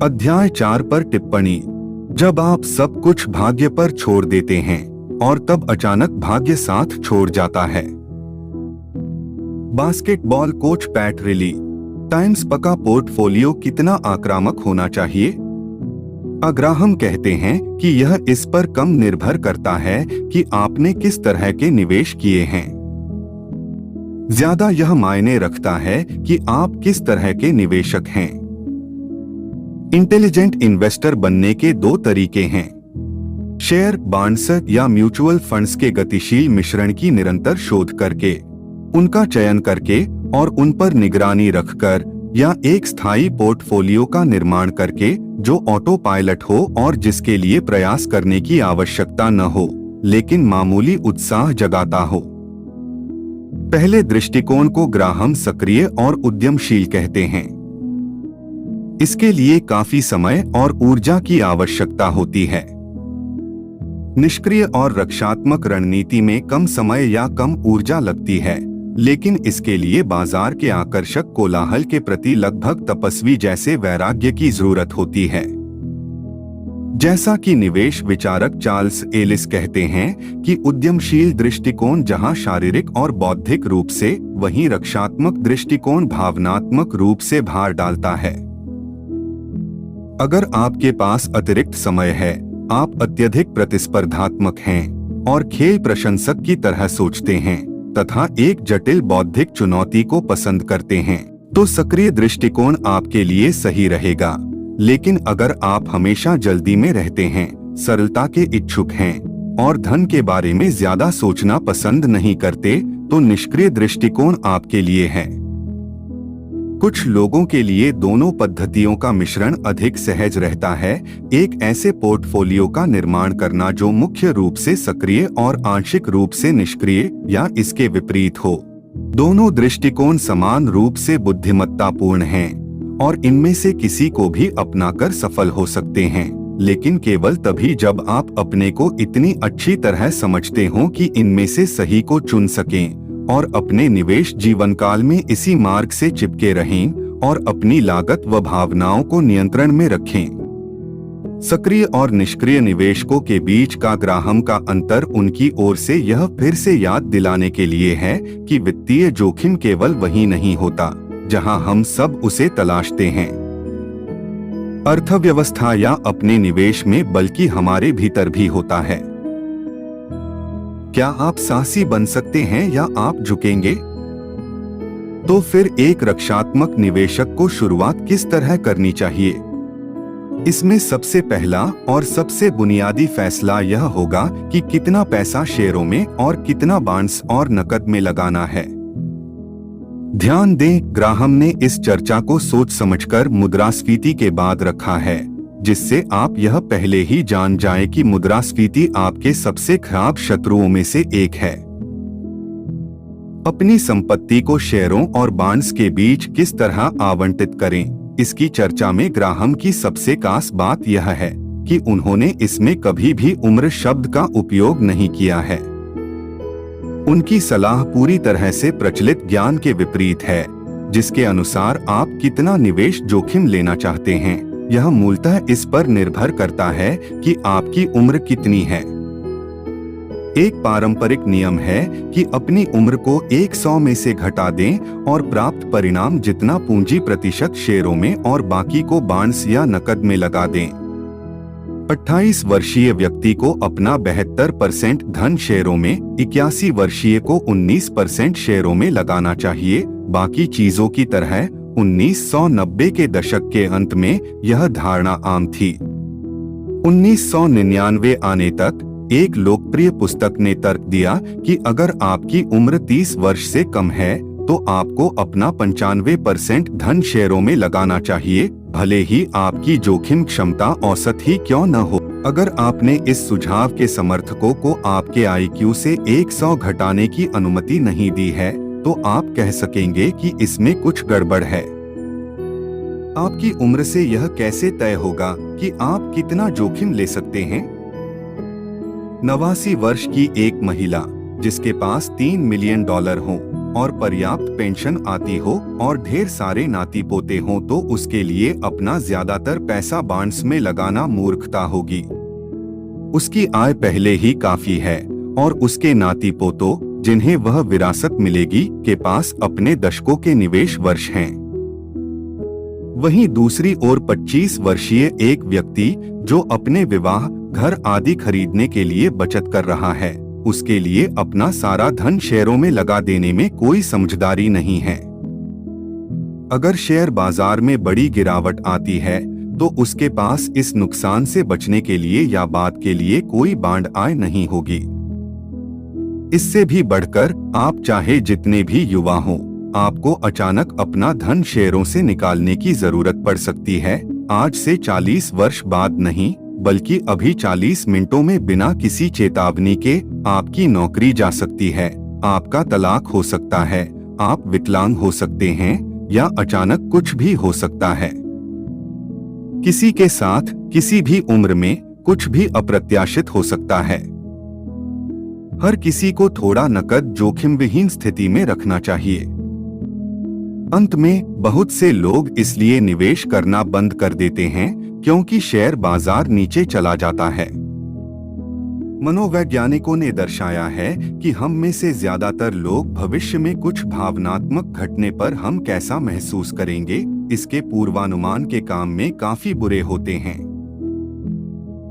अध्याय 4 पर टिप्पणी। जब आप सब कुछ भाग्य पर छोड़ देते हैं और तब अचानक भाग्य साथ छोड़ जाता है। बास्केटबॉल कोच पैट रिली। टाइम्स पका पोर्टफोलियो कितना आक्रामक होना चाहिए? अग्राहम कहते हैं कि यह इस पर कम निर्भर करता है कि आपने किस तरह के निवेश किए हैं, ज्यादा यह मायने रखता है कि आप किस तरह के निवेशक हैं। इंटेलिजेंट इन्वेस्टर बनने के दो तरीके हैं: शेयर, बॉन्ड्स या म्यूचुअल फंड्स के गतिशील मिश्रण की निरंतर शोध करके, उनका चयन करके और उन पर निगरानी रखकर, या एक स्थायी पोर्टफोलियो का निर्माण करके जो ऑटो पायलट हो और जिसके लिए प्रयास करने की आवश्यकता न हो लेकिन मामूली उत्साह जगाता हो। पहले दृष्टिकोण को ग्राहम सक्रिय और उद्यमशील कहते हैं। इसके लिए काफी समय और ऊर्जा की आवश्यकता होती है। निष्क्रिय और रक्षात्मक रणनीति में कम समय या कम ऊर्जा लगती है, लेकिन इसके लिए बाजार के आकर्षक कोलाहल के प्रति लगभग तपस्वी जैसे वैराग्य की जरूरत होती है। जैसा कि निवेश विचारक चार्ल्स एलिस कहते हैं कि उद्यमशील दृष्टिकोण जहां शारीरिक और बौद्धिक रूप से, वहीं रक्षात्मक दृष्टिकोण भावनात्मक रूप से भार डालता है। अगर आपके पास अतिरिक्त समय है, आप अत्यधिक प्रतिस्पर्धात्मक हैं और खेल प्रशंसक की तरह सोचते हैं तथा एक जटिल बौद्धिक चुनौती को पसंद करते हैं, तो सक्रिय दृष्टिकोण आपके लिए सही रहेगा। लेकिन अगर आप हमेशा जल्दी में रहते हैं, सरलता के इच्छुक हैं और धन के बारे में ज्यादा सोचना पसंद नहीं करते, तो निष्क्रिय दृष्टिकोण आपके लिए है। कुछ लोगों के लिए दोनों पद्धतियों का मिश्रण अधिक सहज रहता है, एक ऐसे पोर्टफोलियो का निर्माण करना जो मुख्य रूप से सक्रिय और आंशिक रूप से निष्क्रिय या इसके विपरीत हो। दोनों दृष्टिकोण समान रूप से बुद्धिमत्तापूर्ण हैं और इनमें से किसी को भी अपनाकर सफल हो सकते हैं, लेकिन केवल तभी जब आप अपने को इतनी अच्छी तरह समझते हो कि इनमें से सही को चुन सकें और अपने निवेश जीवन काल में इसी मार्ग से चिपके रहें और अपनी लागत व भावनाओं को नियंत्रण में रखें। सक्रिय और निष्क्रिय निवेशकों के बीच का ग्राहम का अंतर उनकी ओर से यह फिर से याद दिलाने के लिए है कि वित्तीय जोखिम केवल वही नहीं होता जहां हम सब उसे तलाशते हैं, अर्थव्यवस्था या अपने निवेश में, बल्कि हमारे भीतर भी होता है। क्या आप साहसी बन सकते हैं या आप झुकेंगे? तो फिर एक रक्षात्मक निवेशक को शुरुआत किस तरह करनी चाहिए? इसमें सबसे पहला और सबसे बुनियादी फैसला यह होगा कि कितना पैसा शेयरों में और कितना बॉन्ड्स और नकद में लगाना है। ध्यान दें, ग्राहम ने इस चर्चा को सोच समझकर मुद्रास्फीति के बाद रखा है, जिससे आप यह पहले ही जान जाएं कि मुद्रास्फीति आपके सबसे खराब शत्रुओं में से एक है। अपनी संपत्ति को शेयरों और बॉन्ड्स के बीच किस तरह आवंटित करें, इसकी चर्चा में ग्राहम की सबसे खास बात यह है कि उन्होंने इसमें कभी भी उम्र शब्द का उपयोग नहीं किया है। उनकी सलाह पूरी तरह से प्रचलित ज्ञान के विपरीत है, जिसके अनुसार आप कितना निवेश जोखिम लेना चाहते हैं, यह मूलतः इस पर निर्भर करता है कि आपकी उम्र कितनी है। एक पारंपरिक नियम है कि अपनी उम्र को 100 में से घटा दें और प्राप्त परिणाम जितना पूंजी प्रतिशत शेयरों में और बाकी को बॉन्ड्स या नकद में लगा दें। 28 वर्षीय व्यक्ति को अपना 72% धन शेयरों में, 81 वर्षीय को 19% शेयरों में लगाना चाहिए। बाकी चीजों की तरह 1990 के दशक के अंत में यह धारणा आम थी। 1999 आने तक एक लोकप्रिय पुस्तक ने तर्क दिया कि अगर आपकी उम्र 30 वर्ष से कम है तो आपको अपना 95% धन शेयरों में लगाना चाहिए, भले ही आपकी जोखिम क्षमता औसत ही क्यों न हो। अगर आपने इस सुझाव के समर्थकों को आपके IQ से 100 घटाने की अनुमति नहीं दी है, तो आप कह सकेंगे कि इसमें कुछ गड़बड़ है। आपकी उम्र से यह कैसे तय होगा कि आप कितना जोखिम ले सकते हैं? 89 वर्ष की एक महिला जिसके पास $3 मिलियन हो, और पर्याप्त पेंशन आती हो और ढेर सारे नाती पोते हों तो उसके लिए अपना ज्यादातर पैसा बॉन्ड्स में लगाना मूर्खता होगी। उसकी आय पहले ही काफी है और उसके नाती पोतों, जिन्हें वह विरासत मिलेगी, के पास अपने दशकों के निवेश वर्ष हैं। वहीं दूसरी ओर 25 वर्षीय एक व्यक्ति जो अपने विवाह, घर आदि खरीदने के लिए बचत कर रहा है, उसके लिए अपना सारा धन शेयरों में लगा देने में कोई समझदारी नहीं है। अगर शेयर बाजार में बड़ी गिरावट आती है तो उसके पास इस नुकसान से बचने के लिए या बाद के लिए कोई बांड आय नहीं होगी। इससे भी बढ़कर आप चाहे जितने भी युवा हों, आपको अचानक अपना धन शेयरों से निकालने की जरूरत पड़ सकती है। आज से 40 वर्ष बाद नहीं, बल्कि अभी 40 मिनटों में बिना किसी चेतावनी के आपकी नौकरी जा सकती है, आपका तलाक हो सकता है, आप विकलांग हो सकते हैं या अचानक कुछ भी हो सकता है। किसी के साथ किसी भी उम्र में कुछ भी अप्रत्याशित हो सकता है। हर किसी को थोड़ा नकद जोखिम विहीन स्थिति में रखना चाहिए। अंत में बहुत से लोग इसलिए निवेश करना बंद कर देते हैं क्योंकि शेयर बाजार नीचे चला जाता है। मनोवैज्ञानिकों ने दर्शाया है कि हम में से ज्यादातर लोग भविष्य में कुछ भावनात्मक घटने पर हम कैसा महसूस करेंगे, इसके पूर्वानुमान के काम में काफी बुरे होते हैं।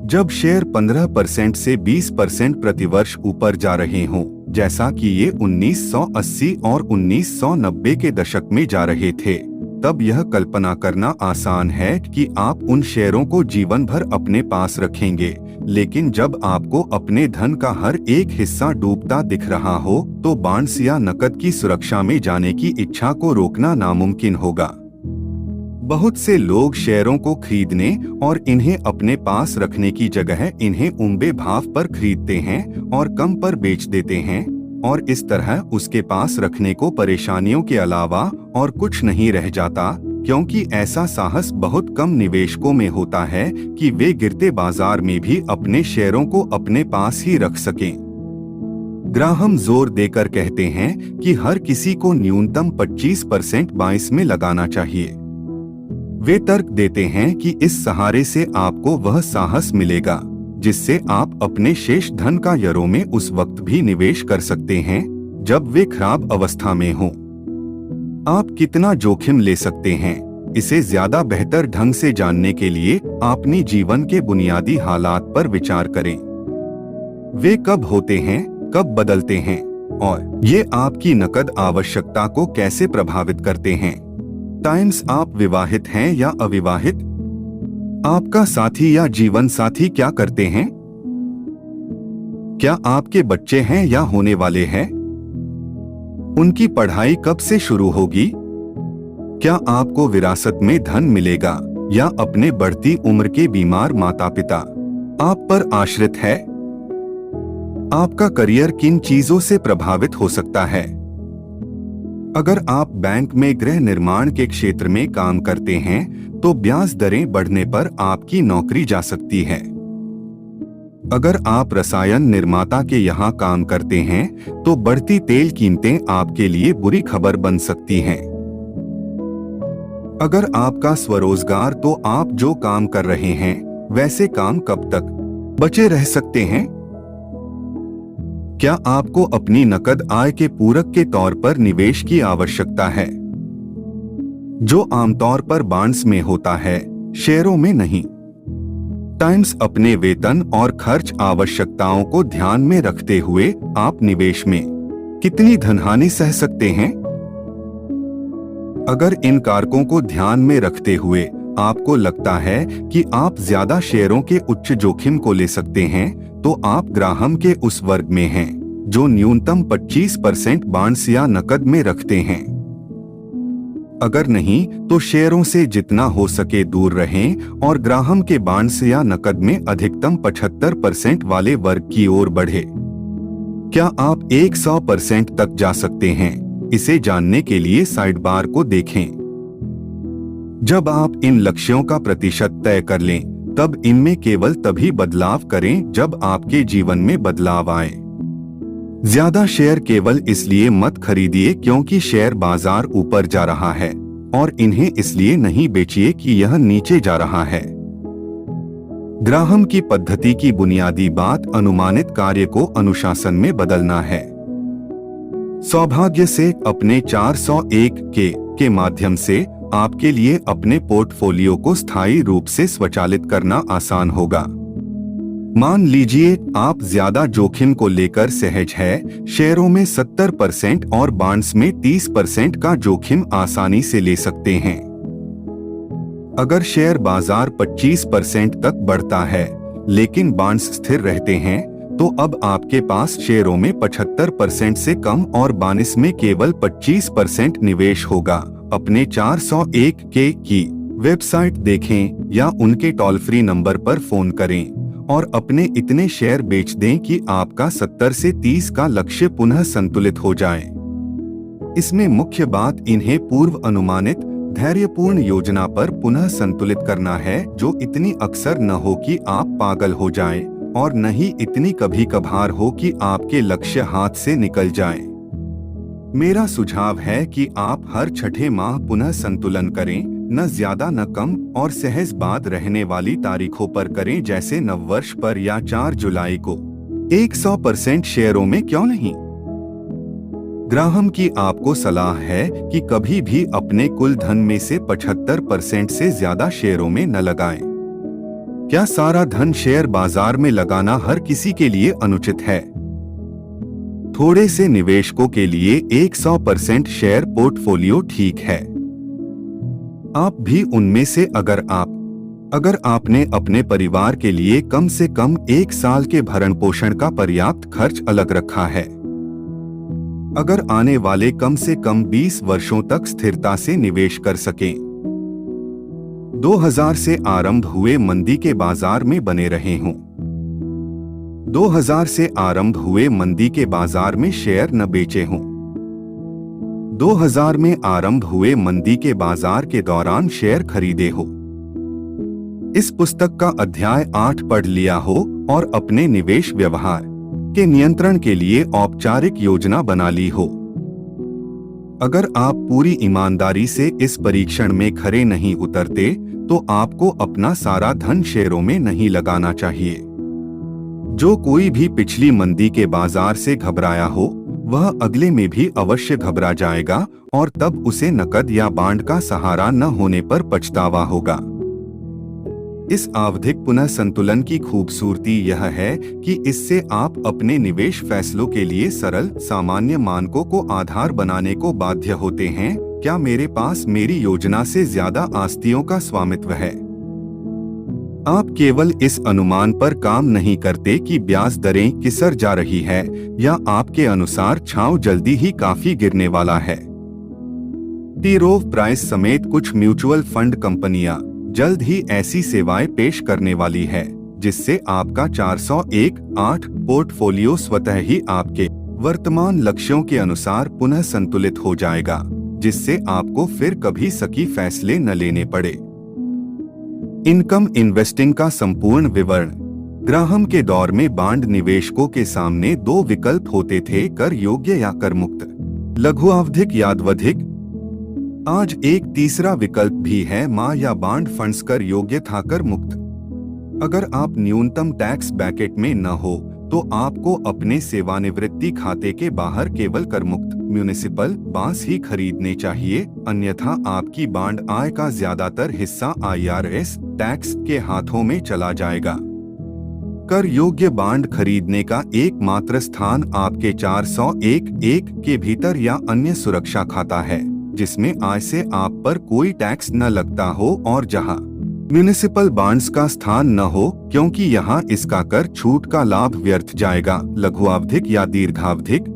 जब शेयर 15% से 20% प्रतिवर्ष ऊपर जा रहे हों, जैसा कि ये 1980 और 1990 के दशक में जा रहे थे, तब यह कल्पना करना आसान है कि आप उन शेयरों को जीवन भर अपने पास रखेंगे। लेकिन जब आपको अपने धन का हर एक हिस्सा डूबता दिख रहा हो, तो बॉन्ड्स या नकद की सुरक्षा में जाने की इच्छा को रोकना नामुमकिन होगा। बहुत से लोग शेयरों को खरीदने और इन्हें अपने पास रखने की जगह इन्हें ऊंबे भाव पर खरीदते हैं और कम पर बेच देते हैं, और इस तरह उसके पास रखने को परेशानियों के अलावा और कुछ नहीं रह जाता, क्योंकि ऐसा साहस बहुत कम निवेशकों में होता है कि वे गिरते बाजार में भी अपने शेयरों को अपने पास ही रख सकें। ग्राहम जोर देकर कहते हैं कि हर किसी को न्यूनतम 25% बाइस में लगाना चाहिए। वे तर्क देते हैं कि इस सहारे से आपको वह साहस मिलेगा जिससे आप अपने शेष धन का यूरो में उस वक्त भी निवेश कर सकते हैं जब वे खराब अवस्था में हों। आप कितना जोखिम ले सकते हैं, इसे ज्यादा बेहतर ढंग से जानने के लिए अपनी जीवन के बुनियादी हालात पर विचार करें। वे कब होते हैं, कब बदलते हैं, और ये आपकी नकद आवश्यकता को कैसे प्रभावित करते हैं। टाइम्स, आप विवाहित हैं या अविवाहित? आपका साथी या जीवन साथी क्या करते हैं? क्या आपके बच्चे हैं या होने वाले हैं? उनकी पढ़ाई कब से शुरू होगी? क्या आपको विरासत में धन मिलेगा या अपने बढ़ती उम्र के बीमार माता पिता आप पर आश्रित है? आपका करियर किन चीजों से प्रभावित हो सकता है? अगर आप बैंक में गृह निर्माण के क्षेत्र में काम करते हैं तो ब्याज दरें बढ़ने पर आपकी नौकरी जा सकती है। अगर आप रसायन निर्माता के यहाँ काम करते हैं तो बढ़ती तेल कीमतें आपके लिए बुरी खबर बन सकती हैं। अगर आपका स्वरोजगार, तो आप जो काम कर रहे हैं वैसे काम कब तक बचे रह सकते हैं? क्या आपको अपनी नकद आय के पूरक के तौर पर निवेश की आवश्यकता है, जो आमतौर पर बॉन्ड्स में होता है, शेयरों में नहीं? टाइम्स, अपने वेतन और खर्च आवश्यकताओं को ध्यान में रखते हुए आप निवेश में कितनी धनहानि सह सकते हैं? अगर इन कारकों को ध्यान में रखते हुए आपको लगता है कि आप ज्यादा शेयरों के उच्च जोखिम को ले सकते हैं, तो आप ग्राहम के उस वर्ग में हैं जो न्यूनतम 25% बॉन्ड्स या नकद में रखते हैं। अगर नहीं, तो शेयरों से जितना हो सके दूर रहें और ग्राहम के बॉन्ड्स या नकद में अधिकतम 75% वाले वर्ग की ओर बढ़े। क्या आप 100% तक जा सकते हैं? इसे जानने के लिए साइड बार को देखें। जब आप इन लक्ष्यों का प्रतिशत तय कर लें, तब इनमें केवल तभी बदलाव करें जब आपके जीवन में बदलाव आए। ज्यादा शेयर केवल इसलिए मत खरीदिए क्योंकि शेयर बाजार ऊपर जा रहा है, और इन्हें इसलिए नहीं बेचिए कि यह नीचे जा रहा है। ग्राहम की पद्धति की बुनियादी बात अनुमानित कार्य को अनुशासन में बदलना है। सौभाग्य से अपने 401 के माध्यम से आपके लिए अपने पोर्टफोलियो को स्थायी रूप से स्वचालित करना आसान होगा। मान लीजिए आप ज्यादा जोखिम को लेकर सहज है, शेयरों में 70% और बॉन्ड्स में 30% का जोखिम आसानी से ले सकते हैं। अगर शेयर बाजार 25% तक बढ़ता है लेकिन बॉन्ड्स स्थिर रहते हैं, तो अब आपके पास शेयरों में 75% से कम और बॉन्ड्स में केवल 25% निवेश होगा। अपने 401 की वेबसाइट देखें या उनके टोल फ्री नंबर पर फोन करें और अपने इतने शेयर बेच दें कि आपका 70 से 30 का लक्ष्य पुनः संतुलित हो जाए। इसमें मुख्य बात इन्हें पूर्व अनुमानित धैर्यपूर्ण योजना पर पुनः संतुलित करना है, जो इतनी अक्सर न हो कि आप पागल हो जाएं और न ही इतनी कभी कभार हो कि आपके लक्ष्य हाथ से निकल जाएं। मेरा सुझाव है कि आप हर छठे माह पुनः संतुलन करें, न ज्यादा न कम, और सहज बाद रहने वाली तारीखों पर करें, जैसे नववर्ष पर या 4 जुलाई को। 100% शेयरों में क्यों नहीं? ग्राहम की आपको सलाह है कि कभी भी अपने कुल धन में से 75% से ज्यादा शेयरों में न लगाएं। क्या सारा धन शेयर बाजार में लगाना हर किसी के लिए अनुचित है? थोड़े से निवेशकों के लिए 100% शेयर पोर्टफोलियो ठीक है। आप भी उनमें से अगर आपने अपने परिवार के लिए कम से कम 1 साल के भरण पोषण का पर्याप्त खर्च अलग रखा है, अगर आने वाले कम से कम 20 वर्षों तक स्थिरता से निवेश कर सकें, 2000 से आरंभ हुए मंदी के बाजार में बने रहे हों, 2000 से आरंभ हुए मंदी के बाजार में शेयर न बेचे हों, 2000 में आरंभ हुए मंदी के बाजार के दौरान शेयर खरीदे हो, इस पुस्तक का अध्याय 8 पढ़ लिया हो और अपने निवेश व्यवहार के नियंत्रण के लिए औपचारिक योजना बना ली हो। अगर आप पूरी ईमानदारी से इस परीक्षण में खरे नहीं उतरते, तो आपको अपना सारा धन शेयरों में नहीं लगाना चाहिए। जो कोई भी पिछली मंदी के बाजार से घबराया हो, वह अगले में भी अवश्य घबरा जाएगा और तब उसे नकद या बॉन्ड का सहारा न होने पर पछतावा होगा। इस आवधिक पुनः संतुलन की खूबसूरती यह है कि इससे आप अपने निवेश फैसलों के लिए सरल सामान्य मानकों को आधार बनाने को बाध्य होते हैं। क्या मेरे पास मेरी योजना से ज्यादा आस्तियों का स्वामित्व है? आप केवल इस अनुमान पर काम नहीं करते कि ब्याज दरें किसर जा रही है, या आपके अनुसार छांव जल्दी ही काफी गिरने वाला है। टी रोव प्राइस समेत कुछ म्यूचुअल फंड कंपनियां जल्द ही ऐसी सेवाएं पेश करने वाली है, जिससे आपका 401 पोर्टफोलियो स्वतः ही आपके वर्तमान लक्ष्यों के अनुसार पुनः संतुलित हो जाएगा, जिससे आपको फिर कभी सकी फैसले न लेने पड़े। इनकम इन्वेस्टिंग का संपूर्ण विवरण। ग्राहम के दौर में बॉन्ड निवेशकों के सामने 2 विकल्प होते थे, कर योग्य या कर मुक्त, लघुअवधिक या आवधिक। आज एक तीसरा विकल्प भी है, मां या बॉन्ड फंड्स कर योग्य था कर मुक्त। अगर आप न्यूनतम टैक्स ब्रैकेट में न हो, तो आपको अपने सेवानिवृत्ति खाते के बाहर केवल कर मुक्त म्युनिसिपल बॉन्ड्स ही खरीदने चाहिए, अन्यथा आपकी बॉन्ड आय का ज्यादातर हिस्सा IRS टैक्स के हाथों में चला जाएगा। कर योग्य बॉन्ड खरीदने का एकमात्र स्थान आपके 401 के भीतर या अन्य सुरक्षा खाता है, जिसमें आय से आप पर कोई टैक्स न लगता हो और जहां म्युनिसिपल बॉन्ड्स का स्थान न हो, क्योंकि यहां इसका कर छूट का लाभ व्यर्थ जाएगा। लघुअवधिक या दीर्घावधिक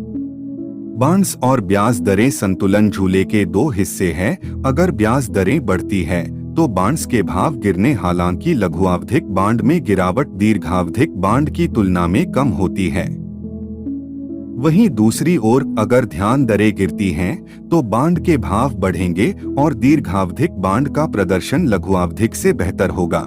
बॉन्ड्स और ब्याज दरें संतुलन झूले के 2 हिस्से हैं। अगर ब्याज दरें बढ़ती है तो बॉन्ड्स के भाव गिरने, हालांकि लघुअवधिक बॉन्ड में गिरावट दीर्घावधिक बॉन्ड की तुलना में कम होती है। वहीं दूसरी ओर अगर ध्यान दरें गिरती हैं तो बॉन्ड के भाव बढ़ेंगे और दीर्घावधिक बॉन्ड का प्रदर्शन लघुअवधिक से बेहतर होगा।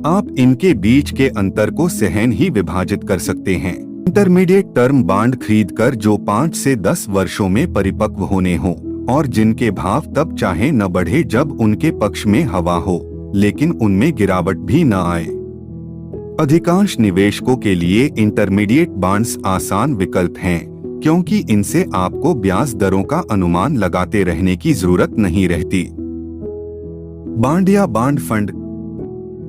आप इनके बीच के अंतर को सहन ही विभाजित कर सकते हैं। इंटरमीडिएट टर्म बॉन्ड खरीदकर जो 5 से 10 वर्षों में परिपक्व होने हों और जिनके भाव तब चाहे न बढ़े जब उनके पक्ष में हवा हो, लेकिन उनमें गिरावट भी न आए। अधिकांश निवेशकों के लिए इंटरमीडिएट बॉन्ड्स आसान विकल्प हैं, क्योंकि इनसे आपको ब्याज दरों का अनुमान लगाते रहने की जरूरत नहीं रहती। बॉन्ड या बॉन्ड फंड,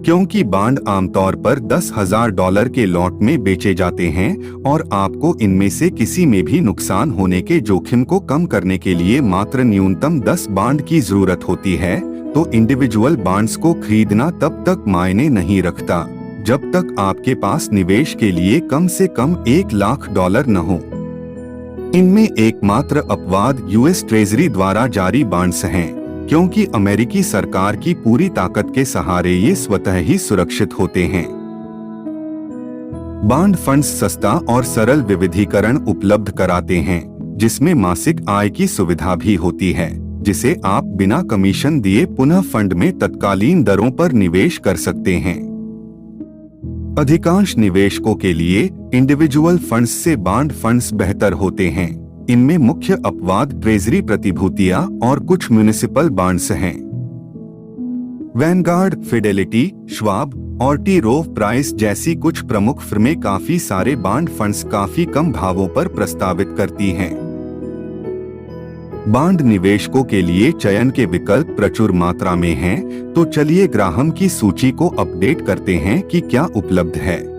क्योंकि बॉन्ड आमतौर पर $10,000 के लॉट में बेचे जाते हैं और आपको इनमें से किसी में भी नुकसान होने के जोखिम को कम करने के लिए मात्र न्यूनतम 10 बॉन्ड की जरूरत होती है, तो इंडिविजुअल बॉन्ड्स को खरीदना तब तक मायने नहीं रखता जब तक आपके पास निवेश के लिए कम से कम $1 लाख न हो। इनमें एकमात्र अपवाद यूएस ट्रेजरी द्वारा जारी बॉन्ड्स हैं, क्योंकि अमेरिकी सरकार की पूरी ताकत के सहारे ये स्वतः ही सुरक्षित होते हैं। बॉन्ड फंड्स सस्ता और सरल विविधीकरण उपलब्ध कराते हैं, जिसमें मासिक आय की सुविधा भी होती है, जिसे आप बिना कमीशन दिए पुनः फंड में तत्कालीन दरों पर निवेश कर सकते हैं। अधिकांश निवेशकों के लिए इंडिविजुअल फंड्स से बॉन्ड फंड्स बेहतर होते हैं। इनमें मुख्य अपवाद ट्रेजरी प्रतिभूतियां और कुछ म्युनिसिपल बॉन्ड्स हैं। वैनगार्ड, फिडेलिटी, श्वाब और टी रोव प्राइस जैसी कुछ प्रमुख फर्में काफी सारे बॉन्ड फंड्स काफी कम भावों पर प्रस्तावित करती हैं। बॉन्ड निवेशकों के लिए चयन के विकल्प प्रचुर मात्रा में हैं, तो चलिए ग्राहम की सूची को अपडेट करते हैं कि क्या उपलब्ध है।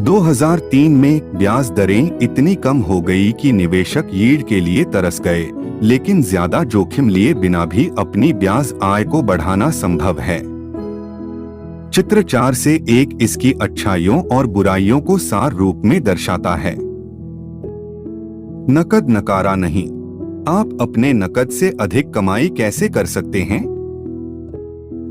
2003 में ब्याज दरें इतनी कम हो गई कि निवेशक यील्ड के लिए तरस गए, लेकिन ज्यादा जोखिम लिए बिना भी अपनी ब्याज आय को बढ़ाना संभव है। चित्र 4 से 1 इसकी अच्छाइयों और बुराइयों को सार रूप में दर्शाता है। नकद नकारा नहीं। आप अपने नकद से अधिक कमाई कैसे कर सकते हैं?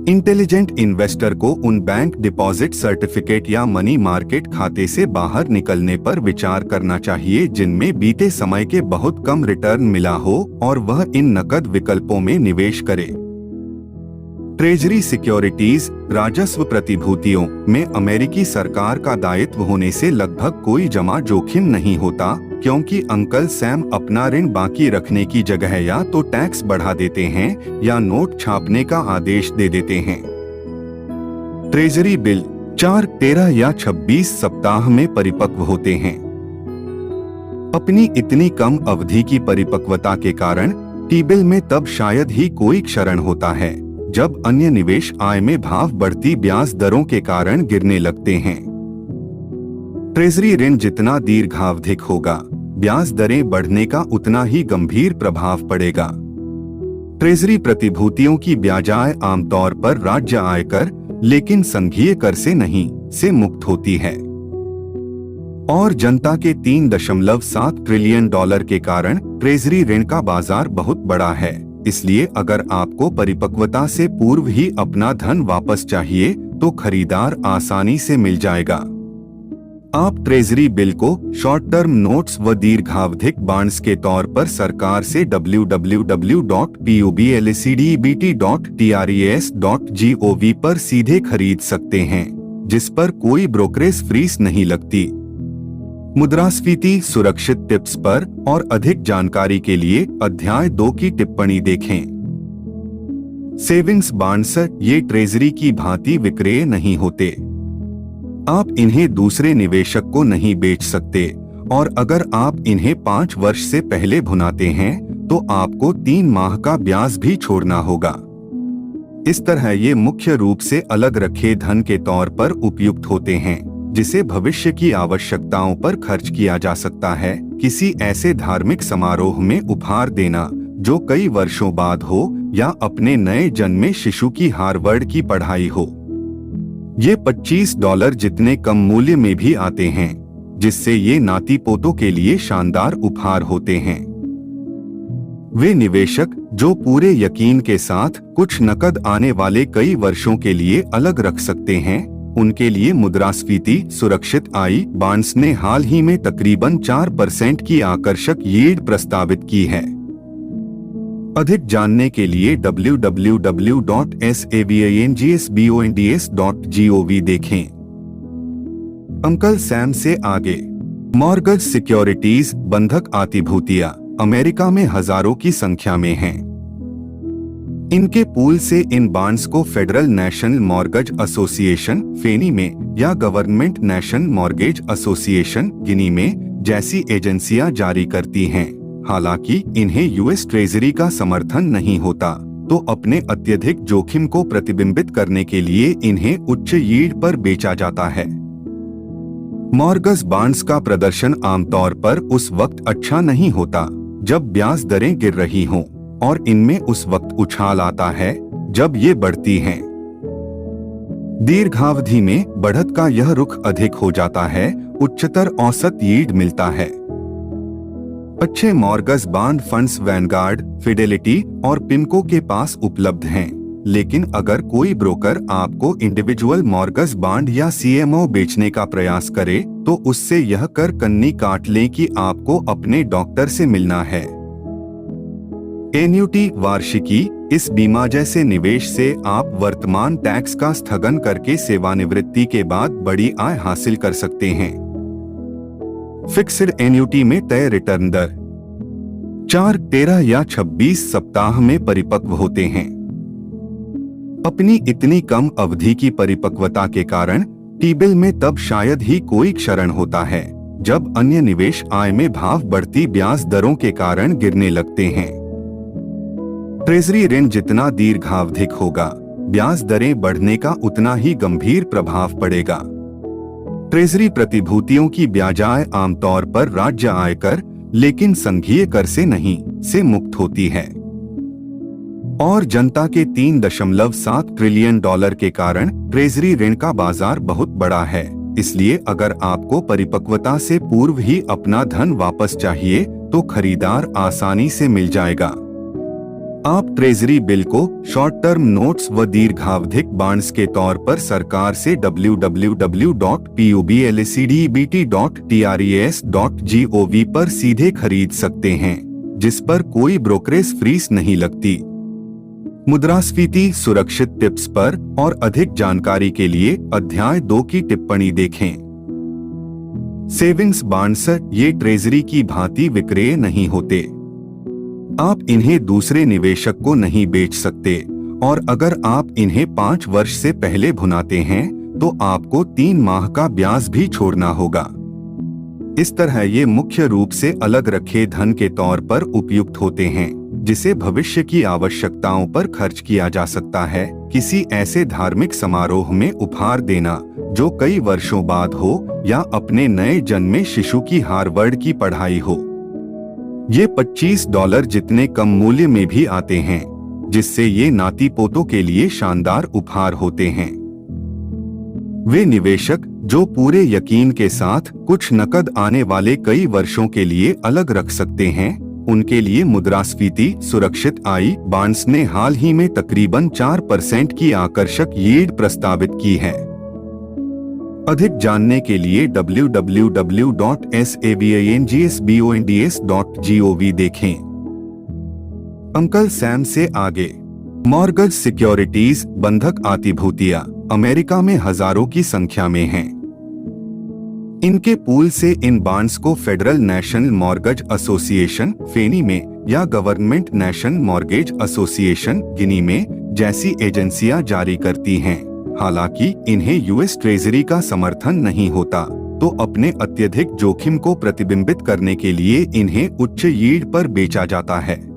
इंटेलिजेंट इन्वेस्टर को उन बैंक डिपॉजिट सर्टिफिकेट या मनी मार्केट खाते से बाहर निकलने पर विचार करना चाहिए जिनमें बीते समय के बहुत कम रिटर्न मिला हो और वह इन नकद विकल्पों में निवेश करे। ट्रेजरी सिक्योरिटीज, राजस्व प्रतिभूतियों में अमेरिकी सरकार का दायित्व होने से लगभग कोई जमा जोखिम नहीं होता, क्योंकि अंकल सैम अपना ऋण बाकी रखने की जगह या तो टैक्स बढ़ा देते हैं या नोट छापने का आदेश दे देते हैं। ट्रेजरी बिल 4, 13 या 26 सप्ताह में परिपक्व होते हैं। अपनी इतनी कम अवधि की परिपक्वता के कारण टी बिल में तब शायद ही कोई क्षरण होता है, जब अन्य निवेश आय में भाव बढ़ती ब्याज दरों के कारण गिरने लगते हैं। ट्रेजरी ऋण जितना दीर्घावधिक होगा, ब्याज दरें बढ़ने का उतना ही गंभीर प्रभाव पड़ेगा। ट्रेजरी प्रतिभूतियों की ब्याज आय आमतौर पर राज्य आयकर, लेकिन संघीय कर से नहीं, से मुक्त होती है। और जनता के $3.7 ट्रिलियन के कारण ट्रेजरी ऋण का बाजार बहुत बड़ा है। इसलिए अगर आपको परिपक्वता से पूर्व ही अपना धन वापस चाहिए, तो खरीदार आसानी से मिल जाएगा। आप ट्रेजरी बिल को शॉर्ट टर्म नोट्स व दीर्घावधिक बॉन्ड्स के तौर पर सरकार से www.publicity.tres.gov पर सीधे खरीद सकते हैं, जिस पर कोई ब्रोकरेज फीस नहीं लगती। मुद्रास्फीति सुरक्षित टिप्स पर और अधिक जानकारी के लिए अध्याय 2 की टिप्पणी देखें। सेविंग्स बॉन्ड्स ये ट्रेजरी की भांति विक्रय नहीं होते। आप इन्हें दूसरे निवेशक को नहीं बेच सकते, और अगर आप इन्हें 5 वर्ष से पहले भुनाते हैं तो आपको 3 माह का ब्याज भी छोड़ना होगा। इस तरह ये मुख्य रूप से अलग रखे धन के तौर पर उपयुक्त होते हैं, जिसे भविष्य की आवश्यकताओं पर खर्च किया जा सकता है, किसी ऐसे धार्मिक समारोह में उपहार देना जो कई वर्षों बाद हो, या अपने नए जन्मे शिशु की हार्वर्ड की पढ़ाई हो। ये $25 जितने कम मूल्य में भी आते हैं, जिससे ये नाती पोतों के लिए शानदार उपहार होते हैं। वे निवेशक जो पूरे यकीन के साथ कुछ नकद आने वाले कई वर्षों के लिए अलग रख सकते हैं, उनके लिए मुद्रास्फीति सुरक्षित आई बॉन्ड्स ने हाल ही में तकरीबन 4% की आकर्षक यील्ड प्रस्तावित की है। अधिक जानने के लिए www.savingsbonds.gov देखें। अंकल सैम से आगे। मॉर्गेज सिक्योरिटीज बंधक आतिभूतियां अमेरिका में हजारों की संख्या में हैं। इनके पूल से इन बॉन्ड्स को फेडरल नेशनल मॉर्गेज एसोसिएशन फेनी में या गवर्नमेंट नेशनल मॉर्गेज एसोसिएशन गिनी में जैसी एजेंसियां जारी करती हैं। हालांकि इन्हें यूएस ट्रेजरी का समर्थन नहीं होता, तो अपने अत्यधिक जोखिम को प्रतिबिंबित करने के लिए इन्हें उच्च यील्ड पर बेचा जाता है। मॉर्गेज बॉन्ड्स का प्रदर्शन आमतौर पर उस वक्त अच्छा नहीं होता जब ब्याज दरें गिर रही हों, और इनमें उस वक्त उछाल आता है जब ये बढ़ती हैं। दीर्घावधि में बढ़त का यह रुख अधिक हो जाता है, उच्चतर औसत यील्ड मिलता है। अच्छे mortgage bond funds Vanguard, Fidelity और पिमको के पास उपलब्ध हैं, लेकिन अगर कोई ब्रोकर आपको इंडिविजुअल मॉर्गेज बॉन्ड या सीएमओ बेचने का प्रयास करे तो उससे यह कर कन्नी काट लें कि आपको अपने डॉक्टर से मिलना है। एन्युटी वार्षिकी इस बीमा जैसे निवेश से आप वर्तमान टैक्स का स्थगन करके सेवानिवृत्ति के बाद बड़ी आय हासिल कर सकते हैं। फिक्स्ड एन्युटी में तय रिटर्न दर 4, 13 या 26 सप्ताह में परिपक्व होते हैं। अपनी इतनी कम अवधि की परिपक्वता के कारण टी-बिल में तब शायद ही कोई क्षरण होता है जब अन्य निवेश आय में भाव बढ़ती ब्याज दरों के कारण गिरने लगते हैं। ट्रेजरी ऋण जितना दीर्घावधिक होगा, ब्याज दरें बढ़ने का उतना ही गंभीर प्रभाव पड़ेगा। ट्रेजरी प्रतिभूतियों की ब्याज आय आमतौर पर राज्य आयकर, लेकिन संघीय कर से नहीं से मुक्त होती है, और जनता के 3.7 ट्रिलियन डॉलर के कारण ट्रेजरी ऋण का बाजार बहुत बड़ा है। इसलिए अगर आपको परिपक्वता से पूर्व ही अपना धन वापस चाहिए तो खरीदार आसानी से मिल जाएगा। आप ट्रेजरी बिल को शॉर्ट टर्म नोट्स व दीर्घावधिक बॉन्ड्स के तौर पर सरकार से www.publicity.tres.gov पर सीधे खरीद सकते हैं, जिस पर कोई ब्रोकरेज फीस नहीं लगती। मुद्रास्फीति सुरक्षित टिप्स पर और अधिक जानकारी के लिए अध्याय 2 की टिप्पणी देखें। सेविंग्स बॉन्ड्स ये ट्रेजरी की भांति विक्रय नहीं होते। आप इन्हें दूसरे निवेशक को नहीं बेच सकते, और अगर आप इन्हें 5 वर्ष से पहले भुनाते हैं तो आपको 3 माह का ब्याज भी छोड़ना होगा। इस तरह ये मुख्य रूप से अलग रखे धन के तौर पर उपयुक्त होते हैं, जिसे भविष्य की आवश्यकताओं पर खर्च किया जा सकता है, किसी ऐसे धार्मिक समारोह में उपहार देना जो कई वर्षों बाद हो, या अपने नए जन्मे शिशु की हार्वर्ड की पढ़ाई हो। ये $25 जितने कम मूल्य में भी आते हैं, जिससे ये नाती पोतों के लिए शानदार उपहार होते हैं। वे निवेशक जो पूरे यकीन के साथ कुछ नकद आने वाले कई वर्षों के लिए अलग रख सकते हैं, उनके लिए मुद्रास्फीति सुरक्षित आई बॉन्ड्स ने हाल ही में तकरीबन 4% की आकर्षक यील्ड प्रस्तावित की है। अधिक जानने के लिए www.savingsbonds.gov देखें। अंकल सैम से आगे। मॉर्गेज सिक्योरिटीज बंधक आतिभूतियां अमेरिका में हजारों की संख्या में हैं। इनके पूल से इन बॉन्ड्स को फेडरल नेशनल मॉर्गेज एसोसिएशन फेनी में या गवर्नमेंट नेशनल मॉर्गेज एसोसिएशन गिनी में जैसी एजेंसियां जारी करती हैं। हालांकि इन्हें यूएस ट्रेजरी का समर्थन नहीं होता, तो अपने अत्यधिक जोखिम को प्रतिबिंबित करने के लिए इन्हें उच्च यील्ड पर बेचा जाता है।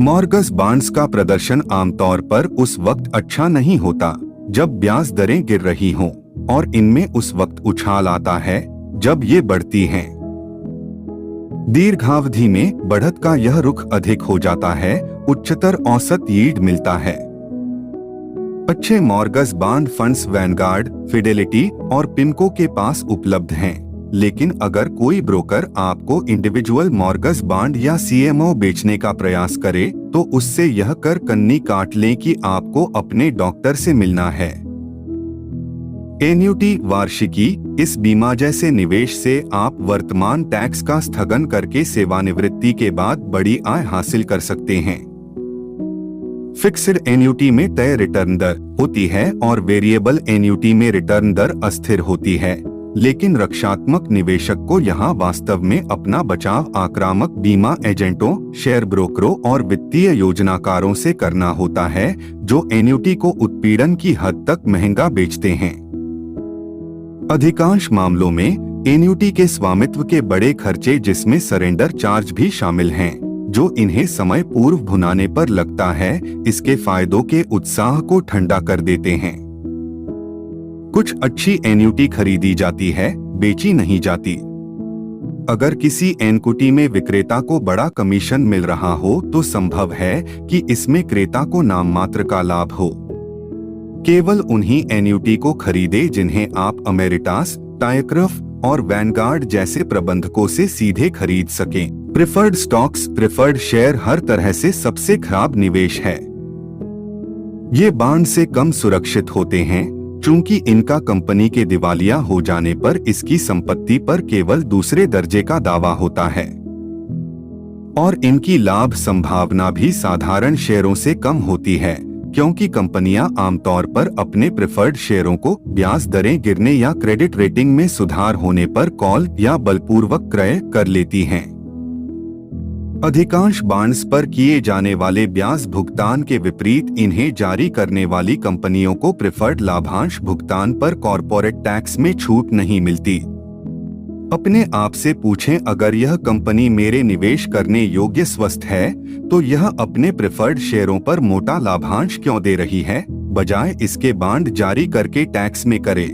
मॉर्गेज बॉन्ड्स का प्रदर्शन आमतौर पर उस वक्त अच्छा नहीं होता जब ब्याज दरें गिर रही हों, और इनमें उस वक्त उछाल आता है जब ये बढ़ती हैं। दीर्घावधि में बढ़त का यह रुख अधिक हो जाता है, उच्चतर औसत यील्ड मिलता है। अच्छे mortgage bond funds Vanguard, Fidelity और पिमको के पास उपलब्ध हैं, लेकिन अगर कोई ब्रोकर आपको इंडिविजुअल मॉर्गेज बॉन्ड या सीएमओ बेचने का प्रयास करे तो उससे यह कर कन्नी काट लें कि आपको अपने डॉक्टर से मिलना है। एन्युटी वार्षिकी इस बीमा जैसे निवेश से आप वर्तमान टैक्स का स्थगन करके सेवानिवृत्ति के बाद बड़ी आय हासिल कर सकते हैं। फिक्स्ड एन्युटी में तय रिटर्न दर होती है और वेरिएबल एन्युटी में रिटर्न दर अस्थिर होती है। लेकिन रक्षात्मक निवेशक को यहाँ वास्तव में अपना बचाव आक्रामक बीमा एजेंटों, शेयर ब्रोकरों और वित्तीय योजनाकारों से करना होता है, जो एन्युटी को उत्पीड़न की हद तक महंगा बेचते हैं। अधिकांश मामलों में एन्युटी के स्वामित्व के बड़े खर्चे, जिसमें सरेंडर चार्ज भी शामिल हैं, जो इन्हें समय पूर्व भुनाने पर लगता है, इसके फायदों के उत्साह को ठंडा कर देते हैं। कुछ अच्छी एन्युटी खरीदी जाती है, बेची नहीं जाती। अगर किसी एन्युटी में विक्रेता को बड़ा कमीशन मिल रहा हो तो संभव है कि इसमें क्रेता को नाममात्र का लाभ हो। केवल उन्हीं एन्युटी को खरीदे जिन्हें आप अमेरिटास, टाइक्रफ और वैनगार्ड जैसे प्रबंधकों से सीधे खरीद सकें। प्रेफर्ड स्टॉक्स, प्रेफर्ड शेयर हर तरह से सबसे खराब निवेश है। ये बॉन्ड से कम सुरक्षित होते हैं, चूंकि इनका कंपनी के दिवालिया हो जाने पर इसकी संपत्ति पर केवल दूसरे दर्जे का दावा होता है, और इनकी लाभ संभावना भी साधारण शेयरों से कम होती है, क्योंकि कंपनियां आमतौर पर अपने प्रेफर्ड शेयरों को ब्याज दरें गिरने या क्रेडिट रेटिंग में सुधार होने पर कॉल या बलपूर्वक क्रय कर लेती हैं। अधिकांश बॉन्ड्स पर किए जाने वाले ब्याज भुगतान के विपरीत इन्हें जारी करने वाली कंपनियों को प्रेफर्ड लाभांश भुगतान पर कॉर्पोरेट टैक्स में छूट नहीं मिलती। अपने आप से पूछें, अगर यह कंपनी मेरे निवेश करने योग्य स्वस्थ है, तो यह अपने प्रेफर्ड शेयरों पर मोटा लाभांश क्यों दे रही है, बजाय इसके बॉन्ड जारी करके टैक्स में करे?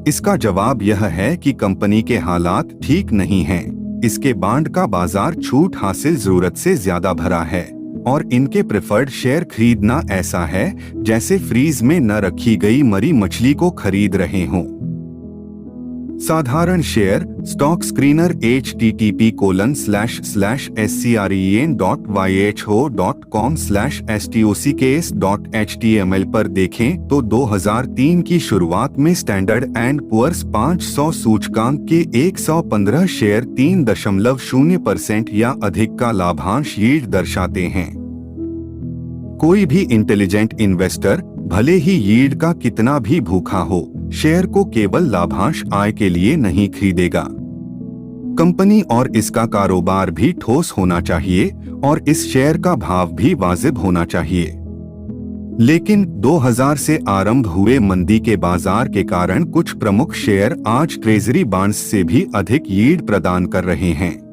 इसका जवाब यह है कि कंपनी के हालात ठीक नहीं हैं। इसके बॉन्ड का बाजार छूट हासिल जरूरत से ज्यादा भरा है, और इनके प्रेफर्ड शेयर खरीदना ऐसा है जैसे फ्रीज में न रखी गई मरी मछली को खरीद रहे हों। साधारण शेयर स्टॉक स्क्रीनर http://screen.yho.com/stockcase.html पर देखें तो 2003 की शुरुआत में स्टैंडर्ड एंड पुअर्स 500 सूचकांक के 115 शेयर 3.0% या अधिक का लाभांश यील्ड दर्शाते हैं। कोई भी इंटेलिजेंट इन्वेस्टर, भले ही यील्ड का कितना भी भूखा हो, शेयर को केवल लाभांश आय के लिए नहीं खरीदेगा। कंपनी और इसका कारोबार भी ठोस होना चाहिए और इस शेयर का भाव भी वाजिब होना चाहिए। लेकिन 2000 से आरंभ हुए मंदी के बाजार के कारण कुछ प्रमुख शेयर आज ट्रेजरी बॉन्ड्स से भी अधिक यील्ड प्रदान कर रहे हैं।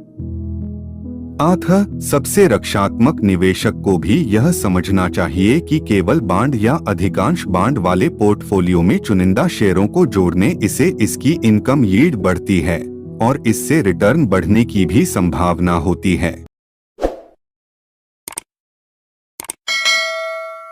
अतः सबसे रक्षात्मक निवेशक को भी यह समझना चाहिए कि केवल बॉन्ड या अधिकांश बॉन्ड वाले पोर्टफोलियो में चुनिंदा शेयरों को जोड़ने से इसकी इनकम यील्ड बढ़ती है और इससे रिटर्न बढ़ने की भी संभावना होती है।